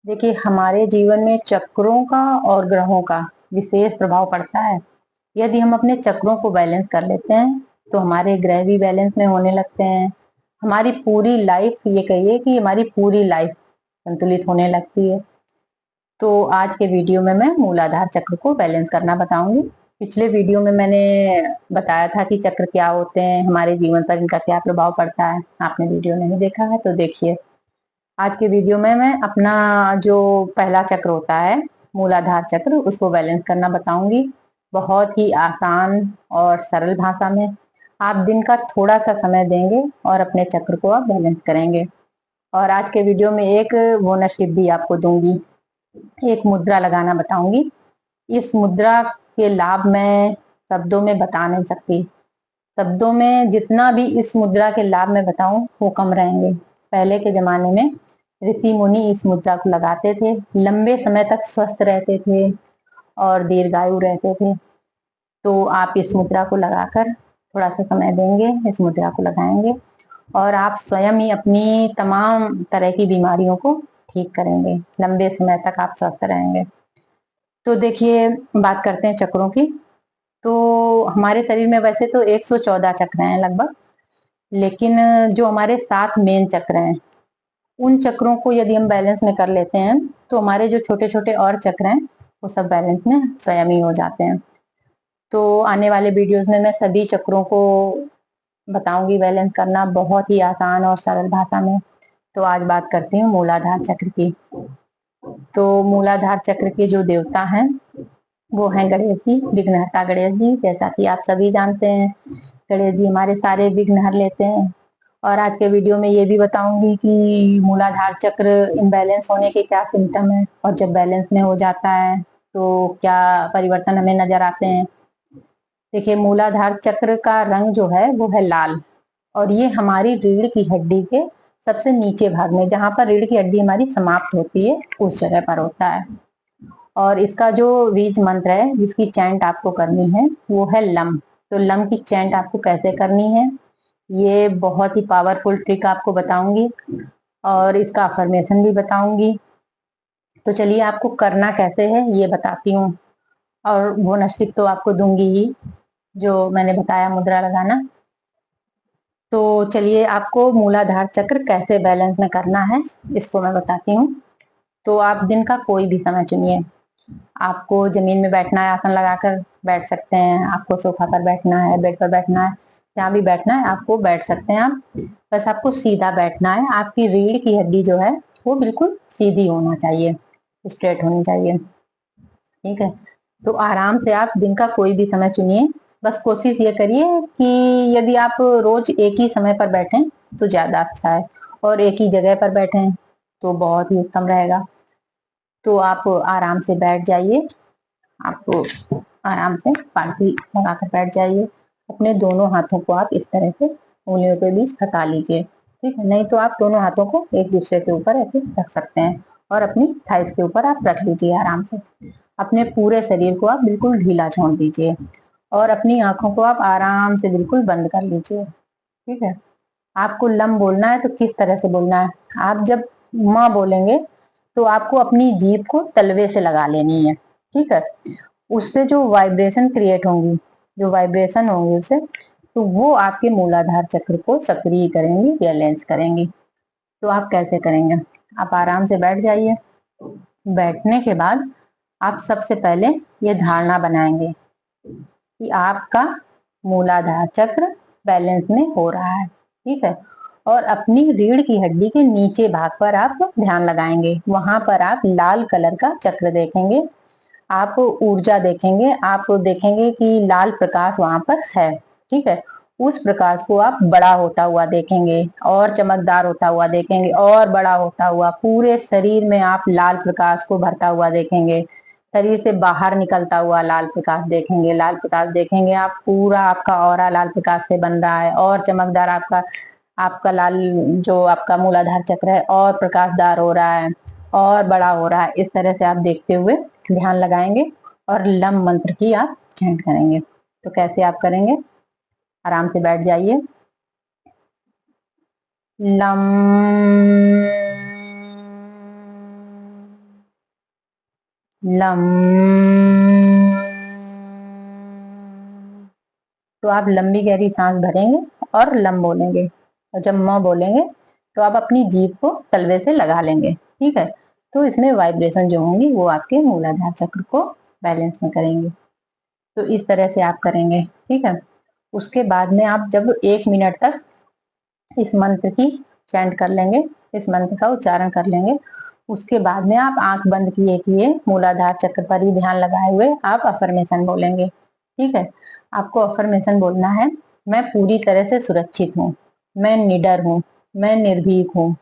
देखिए, हमारे जीवन में चक्रों का और ग्रहों का विशेष प्रभाव पड़ता है। यदि हम अपने चक्रों को बैलेंस कर लेते हैं तो हमारे ग्रह भी बैलेंस में होने लगते हैं। हमारी पूरी लाइफ, ये कहिए कि हमारी पूरी लाइफ संतुलित होने लगती है। तो आज के वीडियो में मैं मूलाधार चक्र को बैलेंस करना बताऊंगी। पिछले वीडियो में मैंने बताया था कि चक्र क्या होते हैं, हमारे जीवन पर इनका क्या प्रभाव पड़ता है। आपने वीडियो नहीं देखा है तो देखिए। आज के वीडियो में मैं अपना जो पहला चक्र होता है, मूलाधार चक्र, उसको बैलेंस करना बताऊंगी। बहुत ही आसान और सरल भाषा में आप दिन का थोड़ा सा समय देंगे और अपने चक्र को आप बैलेंस करेंगे। और आज के वीडियो में एक बोनस टिप भी आपको दूंगी, एक मुद्रा लगाना बताऊंगी। इस मुद्रा के लाभ मैं शब्दों में बता नहीं सकती। शब्दों में जितना भी इस मुद्रा के लाभ मैं बताऊं वो कम रहेंगे। पहले के जमाने में ऋषि मुनि इस मुद्रा को लगाते थे, लंबे समय तक स्वस्थ रहते थे और दीर्घायु रहते थे। तो आप इस मुद्रा को लगाकर थोड़ा सा समय देंगे, इस मुद्रा को लगाएंगे और आप स्वयं ही अपनी तमाम तरह की बीमारियों को ठीक करेंगे। लंबे समय तक आप स्वस्थ रहेंगे। तो देखिए, बात करते हैं चक्रों की। तो हमारे शरीर में वैसे तो 114 चक्र हैं लगभग, लेकिन जो हमारे 7 मेन चक्र हैं, उन चक्रों को यदि हम बैलेंस में कर लेते हैं तो हमारे जो छोटे छोटे और चक्र हैं वो सब बैलेंस में स्वयं ही हो जाते हैं। तो आने वाले वीडियोस में मैं सभी चक्रों को बताऊंगी बैलेंस करना, बहुत ही आसान और सरल भाषा में। तो आज बात करती हूँ मूलाधार चक्र की। तो मूलाधार चक्र के जो देवता हैं वो हैं गणेश जी, विघ्नहर्ता गणेश जी। जैसा कि आप सभी जानते हैं, गणेश जी हमारे सारे विघ्न हर लेते हैं। और आज के वीडियो में ये भी बताऊंगी कि मूलाधार चक्र इम्बैलेंस होने के क्या सिम्टम है और जब बैलेंस में हो जाता है तो क्या परिवर्तन हमें नजर आते हैं। देखिए, मूलाधार चक्र का रंग जो है वो है लाल, और ये हमारी रीढ़ की हड्डी के सबसे नीचे भाग में, जहां पर रीढ़ की हड्डी हमारी समाप्त होती है, उस जगह पर होता है। और इसका जो बीज मंत्र है, जिसकी चैंट आपको करनी है, वो है लम। तो लम की चैंट आपको कैसे करनी है, ये बहुत ही पावरफुल ट्रिक आपको बताऊंगी और इसका अफर्मेशन भी बताऊंगी। तो चलिए, आपको करना कैसे है ये बताती हूँ। और बोनस टिप तो आपको दूंगी ही, जो मैंने बताया मुद्रा लगाना। तो चलिए, आपको मूलाधार चक्र कैसे बैलेंस में करना है इसको मैं बताती हूँ। तो आप दिन का कोई भी समय चुनिए। आपको जमीन में बैठना है, आसन लगाकर बैठ सकते हैं। आपको सोफा पर बैठना है, बेड पर बैठना है, जहाँ भी बैठना है आपको बैठ सकते हैं आप। बस आपको सीधा बैठना है। आपकी रीढ़ की हड्डी जो है वो बिल्कुल सीधी होना चाहिए, स्ट्रेट होनी चाहिए। ठीक है। तो आराम से आप दिन का कोई भी समय चुनिए। बस कोशिश ये करिए कि यदि आप रोज एक ही समय पर बैठें तो ज्यादा अच्छा है, और एक ही जगह पर बैठें तो बहुत ही उत्तम रहेगा। तो आप आराम से बैठ जाइए। आपको आराम से पालथी लगाकर बैठ जाइए। अपने दोनों हाथों को आप इस तरह से उंगलियों के बीच फंसा लीजिए। ठीक है, नहीं तो आप दोनों हाथों को एक दूसरे के ऊपर ऐसे रख सकते हैं और अपनी थाइस के ऊपर आप रख लीजिए आराम से। अपने पूरे शरीर को आप बिल्कुल ढीला छोड़ दीजिए और अपनी आंखों को आप आराम से बिल्कुल बंद कर लीजिए। ठीक है। आपको लम बोलना है तो किस तरह से बोलना है, आप जब माँ बोलेंगे तो आपको अपनी जीभ को तलवे से लगा लेनी है। ठीक है। उससे जो वाइब्रेशन क्रिएट होंगी, जो वाइब्रेशन होंगी उससे, तो वो आपके मूलाधार चक्र को सक्रिय करेंगी, बैलेंस करेंगी। तो आप कैसे करेंगे, आप आराम से बैठ जाइए। बैठने के बाद आप सबसे पहले ये धारणा बनाएंगे कि आपका मूलाधार चक्र बैलेंस में हो रहा है। ठीक है। और अपनी रीढ़ की हड्डी के नीचे भाग पर आप ध्यान लगाएंगे। वहां पर आप लाल कलर का चक्र देखेंगे, आप ऊर्जा देखेंगे, आप देखेंगे कि लाल प्रकाश वहां पर है। ठीक है। उस प्रकाश को आप बड़ा होता हुआ देखेंगे और चमकदार होता हुआ देखेंगे और बड़ा होता हुआ पूरे शरीर में आप लाल प्रकाश को भरता हुआ देखेंगे। शरीर से बाहर निकलता हुआ लाल प्रकाश देखेंगे। लाल प्रकाश देखेंगे आप, पूरा आपका ऑरा लाल प्रकाश से बन रहा है और चमकदार आपका आपका लाल, जो आपका मूलाधार चक्र है, और प्रकाशदार हो रहा है और बड़ा हो रहा है। इस तरह से आप देखते हुए ध्यान लगाएंगे और लम मंत्र की आप चैंट करेंगे। तो कैसे आप करेंगे, आराम से बैठ जाइए। Lump lump. तो आप लंबी गहरी सांस भरेंगे और लम बोलेंगे, और जब म बोलेंगे तो आप अपनी जीभ को तलवे से लगा लेंगे। ठीक है, तो इसमें वाइब्रेशन जो होंगी वो आपके मूलाधार चक्र को बैलेंस में करेंगे। तो इस तरह से आप करेंगे। ठीक है, उसके बाद में आप जब 1 मिनट तक इस मंत्र की चैंट कर लेंगे, इस मंत्र का उच्चारण कर लेंगे, उसके बाद में आप आंख बंद किए किए मूलाधार चक्र पर ही ध्यान लगाए हुए आप अफर्मेशन बोलेंगे। ठीक है, आपको अफर्मेशन बोलना है, मैं पूरी तरह से सुरक्षित हूँ, मैं निडर हूँ, मैं निर्भीक हूँ,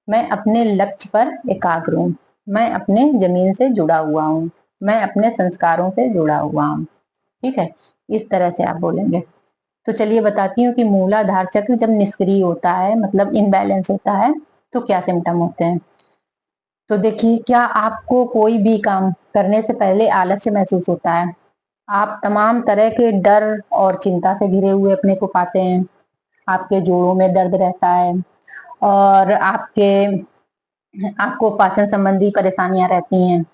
मैं अपने लक्ष्य पर एकाग्र हूँ, मैं अपने जमीन से जुड़ा हुआ हूँ, मैं अपने संस्कारों से जुड़ा हुआ हूँ। ठीक है, इस तरह से आप बोलेंगे। तो चलिए बताती हूँ कि मूलाधार चक्र जब निष्क्रिय होता है, मतलब इनबैलेंस होता है, तो क्या सिम्टम होते हैं। तो देखिए, क्या आपको कोई भी काम करने से पहले आलस्य महसूस होता है, आप तमाम तरह के डर और चिंता से घिरे हुए अपने को पाते हैं, आपके जोड़ों में दर्द रहता है, और आपको पाचन संबंधी परेशानियां रहती हैं,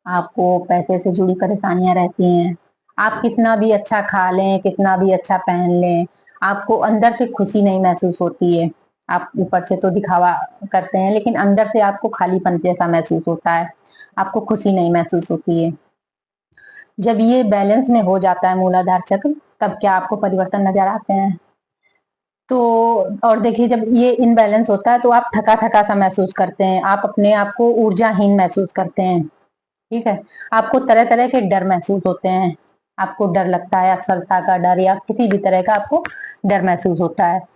आपको पैसे से जुड़ी परेशानियां रहती हैं, आप कितना भी अच्छा खा लें, कितना भी अच्छा पहन लें, आपको अंदर से खुशी नहीं महसूस होती है। आप ऊपर से तो दिखावा करते हैं, लेकिन अंदर से आपको खालीपन जैसा महसूस होता है, आपको खुशी नहीं महसूस होती है। जब ये बैलेंस में हो जाता है मूलाधार चक्र, तब क्या आपको परिवर्तन नजर आते हैं। तो और देखिए, जब ये इनबैलेंस होता है तो आप थका थका सा महसूस करते हैं, आप अपने आप को ऊर्जाहीन महसूस करते हैं। ठीक है, आपको तरह तरह के डर महसूस होते हैं, आपको डर लगता है, असफलता का डर या किसी भी तरह का आपको डर महसूस होता है।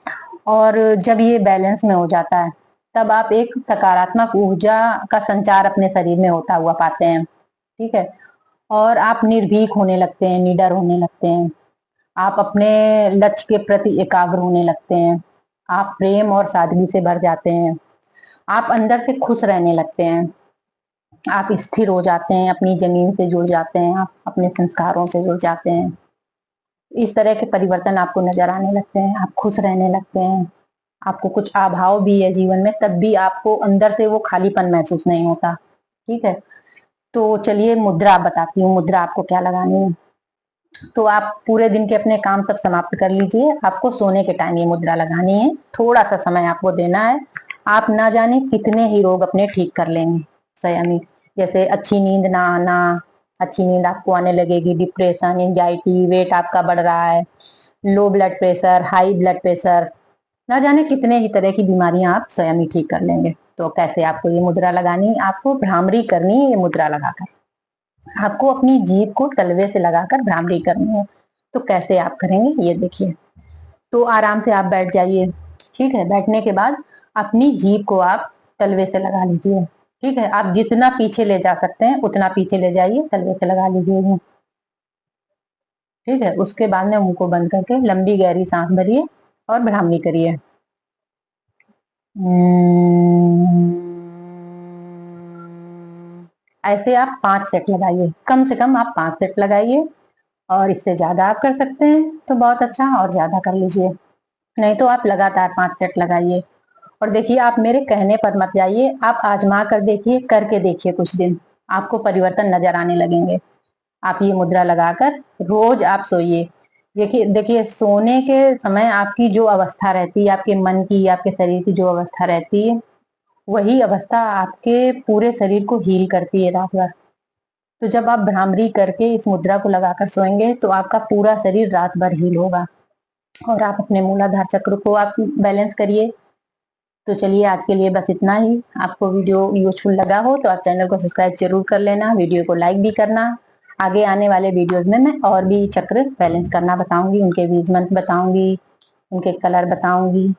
और जब ये बैलेंस में हो जाता है, तब आप एक सकारात्मक ऊर्जा का संचार अपने शरीर में होता हुआ पाते हैं। ठीक है, और आप निर्भीक होने लगते हैं, निडर होने लगते हैं, आप अपने लक्ष्य के प्रति एकाग्र होने लगते हैं, आप प्रेम और सादगी से भर जाते हैं, आप अंदर से खुश रहने लगते हैं, आप स्थिर हो जाते हैं, अपनी जमीन से जुड़ जाते हैं, आप अपने संस्कारों से जुड़ जाते हैं। इस तरह के परिवर्तन आपको नजर आने लगते हैं, आप खुश रहने लगते हैं, आपको कुछ अभाव भी है जीवन में, तब भी आपको अंदर से वो खालीपन महसूस नहीं होता। ठीक है, तो चलिए मुद्रा बताती हूँ, मुद्रा आपको क्या लगानी है। तो आप पूरे दिन के अपने काम सब समाप्त कर लीजिए, आपको सोने के टाइम ये मुद्रा लगानी है, थोड़ा सा समय आपको देना है, आप ना जाने कितने ही रोग अपने ठीक कर लेंगे स्वयं ही। जैसे अच्छी नींद ना आना, अच्छी नींद आपको आने लगेगी, डिप्रेशन, एंजाइटी, वेट आपका बढ़ रहा है, low blood pressure, high blood pressure, ना जाने कितने ही तरह की बीमारियां आप स्वयं ही ठीक कर लेंगे। तो कैसे आपको ये मुद्रा लगानी, आपको भ्रामरी करनी है ये मुद्रा लगाकर, आपको अपनी जीभ को तलवे से लगाकर भ्रामरी करनी है। तो कैसे आप करेंगे ये देखिए। तो आराम से आप बैठ जाइए। ठीक है, बैठने के बाद अपनी जीभ को आप तलवे से लगा लीजिए। ठीक है, आप जितना पीछे ले जा सकते हैं उतना पीछे ले जाइए, तलवे से लगा लीजिए। ठीक है, उसके बाद में मुंह को बंद करके लंबी गहरी सांस भरिए और भ्रामरी करिए। ऐसे आप 5 सेट लगाइए, कम से कम आप 5 सेट लगाइए, और इससे ज्यादा आप कर सकते हैं तो बहुत अच्छा, और ज्यादा कर लीजिए, नहीं तो आप लगातार 5 सेट लगाइए। और देखिए, आप मेरे कहने पर मत जाइए, आप आजमा कर देखिए, करके देखिए, कुछ दिन आपको परिवर्तन नजर आने लगेंगे। आप ये मुद्रा लगाकर रोज आप सोइए। देखिए देखिए, सोने के समय आपकी जो अवस्था रहती है, आपके मन की, आपके शरीर की जो अवस्था रहती है, वही अवस्था आपके पूरे शरीर को हील करती है रात भर। तो जब आप भ्रामरी करके इस मुद्रा को लगाकर सोएंगे तो आपका पूरा शरीर रात भर हील होगा, और आप अपने मूलाधार चक्र को आप बैलेंस करिए। तो चलिए, आज के लिए बस इतना ही। आपको वीडियो यूजफुल लगा हो तो आप चैनल को सब्सक्राइब जरूर कर लेना, वीडियो को लाइक भी करना। आगे आने वाले वीडियोस में मैं और भी चक्र बैलेंस करना बताऊंगी, उनके बीज मंत्र बताऊंगी, उनके कलर बताऊंगी।